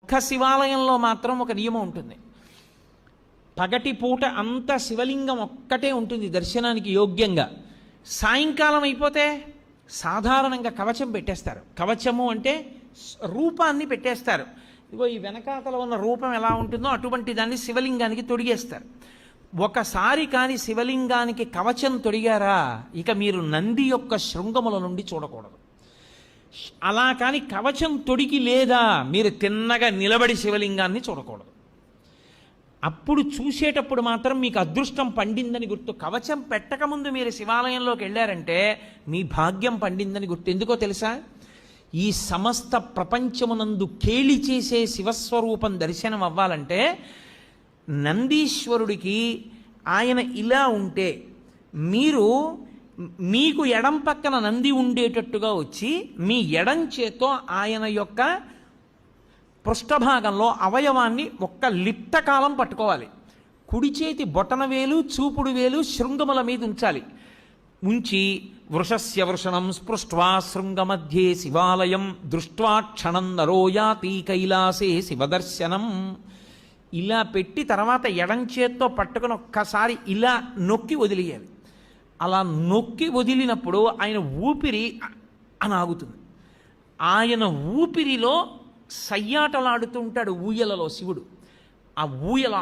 ఒక్క శివాలయంలో మాత్రం ఒక నియమం ఉంటుంది. పగటి పూట అంతా శివలింగం ఒక్కటే ఉంటుంది దర్శనానికి యోగ్యంగా. సాయంకాలం అయిపోతే సాధారణంగా కవచం పెట్టేస్తారు. కవచము అంటే రూపాన్ని పెట్టేస్తారు. ఇగో ఈ వెనకాతలో ఉన్న రూపం ఎలా ఉంటుందో అటువంటి దాన్ని శివలింగానికి తొడిగేస్తారు. ఒకసారి కానీ శివలింగానికి కవచం తొడిగారా ఇక మీరు నంది యొక్క శృంగముల నుండి చూడకూడదు. అలా కానీ కవచం తొడిగి లేదా మీరు తిన్నగా నిలబడి శివలింగాన్ని చూడకూడదు. అప్పుడు చూసేటప్పుడు మాత్రం మీకు అదృష్టం పండిందని గుర్తు. కవచం పెట్టకముందు మీరు శివాలయంలోకి వెళ్ళారంటే మీ భాగ్యం పండిందని గుర్తు. ఎందుకో తెలుసా? ఈ సమస్త ప్రపంచమునందు కేళి చేసే శివస్వరూపం దర్శనం అవ్వాలంటే నందీశ్వరుడికి ఆయన ఇలా ఉంటే మీకు ఎడం పక్కన నంది ఉండేటట్టుగా వచ్చి మీ ఎడం చేత్తో ఆయన యొక్క పృష్ఠభాగంలో అవయవాన్ని ఒక్క లిప్తకాలం పట్టుకోవాలి. కుడి చేతి బొటన వేలు చూపుడు వేలు శృంగముల మీద ఉంచాలి. ఉంచి వృషస్య వృషణం స్పృష్ట్వా శృంగమధ్యే శివాలయం దృష్ట్వా క్షణం నరోయాతి కైలాసే శివదర్శనం. ఇలా పెట్టి తర్వాత ఎడం చేత్తో పట్టుకుని ఒక్కసారి ఇలా నొక్కి వదిలేయాలి. అలా నొక్కి వదిలినప్పుడు ఆయన ఊపిరి అని ఆగుతుంది. ఆయన ఊపిరిలో సయ్యాటలాడుతూ ఉంటాడు ఊయలలో శివుడు. ఆ ఊయల